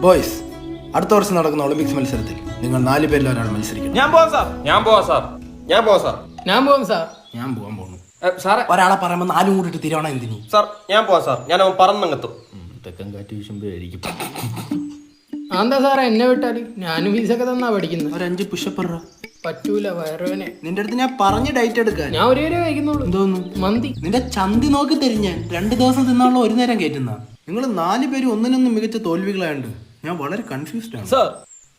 Boys, അടുത്ത വർഷം നടക്കുന്ന ഒളിമ്പിക്സ് മത്സരത്തിൽ നിങ്ങൾ 4 പേരിൽ ഒരാൾ മത്സരിക്കണം. ഞാൻ പോവാം സാർ. ഞാൻ പോവാം സാർ. ഞാൻ പോവാം സാർ. ഞാൻ പോകും സാർ. ഞാൻ പോകാൻ പോകുന്നു. സാറേ ഒരാളെ പറയുമ്പോൾ 4 കൂടിയിട്ട് തിരിയണം എന്തിനു? സാർ ഞാൻ പോവാം സാർ. ഞാൻ അവൻ പറന്നങ്ങെത്തും. തെക്കൻ കാറ്റ് വീശുമ്പോഴായിരിക്കും. എന്താ സാറേ എന്നെ വിട്ടാല്? ഞാനും ഫീസൊക്കെ തന്നാ പഠിക്കുന്നത്. ഒരു 5 പുഷപ്പ് ഇട. പറ്റൂല, വയറുവേനെ. നിന്റെ അടുത്ത് ഞാൻ പറഞ്ഞ് ഡയറ്റ് എടുക്കാൻ. ഞാൻ ഒരു നേരം കഴിക്കുന്നുള്ളൂ. എന്തോന്നു? മന്തി. നിന്റെ ചന്തി നോക്കി തരും ഞാൻ. 2 ദിവസം തിന്നാനുള്ള ഒരു നേരം കയറ്റുന്ന. നിങ്ങൾ 4 പേര് ഒന്നിനൊന്നും മികച്ച തോൽവികളായുണ്ട് ഞാൻ വളരെ കൺഫ്യൂസ്ഡ് ആണ്. സാർ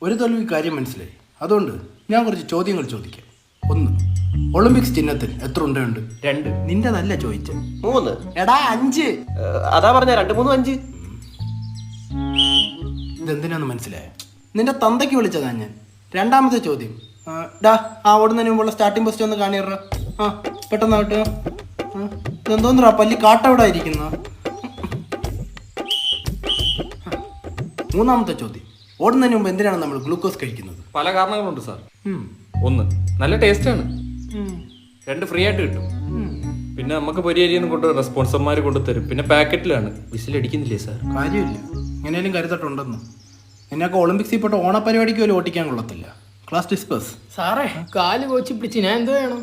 ഒരു തോൽവി കാര്യം മനസ്സിലായി. അതുകൊണ്ട് ഞാൻ കുറച്ച് ചോദ്യങ്ങൾ ചോദിക്കാം. 1, ഒളിമ്പിക്സ് ചിഹ്നത്തിൽ എത്ര ഉണ്ടുണ്ട്? 2. നിന്റെ നല്ല ചോദിച്ചു. 3. എടാ 5. അതാ പറഞ്ഞ 2, 3, 5. ഇതെന്തിനാന്ന് മനസ്സിലായോ? നിന്റെ തന്തയ്ക്ക് വിളിച്ചതാ ഞാൻ. 2ാമത്തെ ചോദ്യം. ഡാ ആ ഓടുന്നതിന് മുമ്പുള്ള സ്റ്റാർട്ടിംഗ് പോസ്റ്റ് ഒന്ന് കാണിയറ. ആ പെട്ടെന്നാവട്ടെ. ഇതെന്തോന്നറാ പല്ലി കാട്ടവിടെ ഇരിക്കുന്ന. 3ാമത്തെ ചോദ്യം. ഓടുന്നതിന് മുമ്പ് എന്തിനാണ് നമ്മൾ ഗ്ലൂക്കോസ് കഴിക്കുന്നത്? പല കാരണങ്ങളുണ്ട് സാർ. 1, നല്ല ടേസ്റ്റ് ആണ്. 2, ഫ്രീ ആയിട്ട് കിട്ടും. പിന്നെ നമുക്ക് പൊരിയരിയൊന്നും കൊണ്ട് സ്പോൺസർമാർ കൊണ്ടുതരും. പിന്നെ പാക്കറ്റിലാണ്. വിസിലടിക്കുന്നില്ലേ സാർ? കാര്യമില്ല, എങ്ങനെയാലും കരുതട്ടുണ്ടെന്ന്. എന്നൊക്കെ ഒളിമ്പിക്സിൽ പോയിട്ട് ഓണപരിപാടിക്ക് പോലും ഓട്ടിക്കാൻ കൊള്ളത്തില്ല. Class disperse. സാറേ കാല് കോച്ചി പിടിച്ച് ഞാൻ എന്ത് വേണം?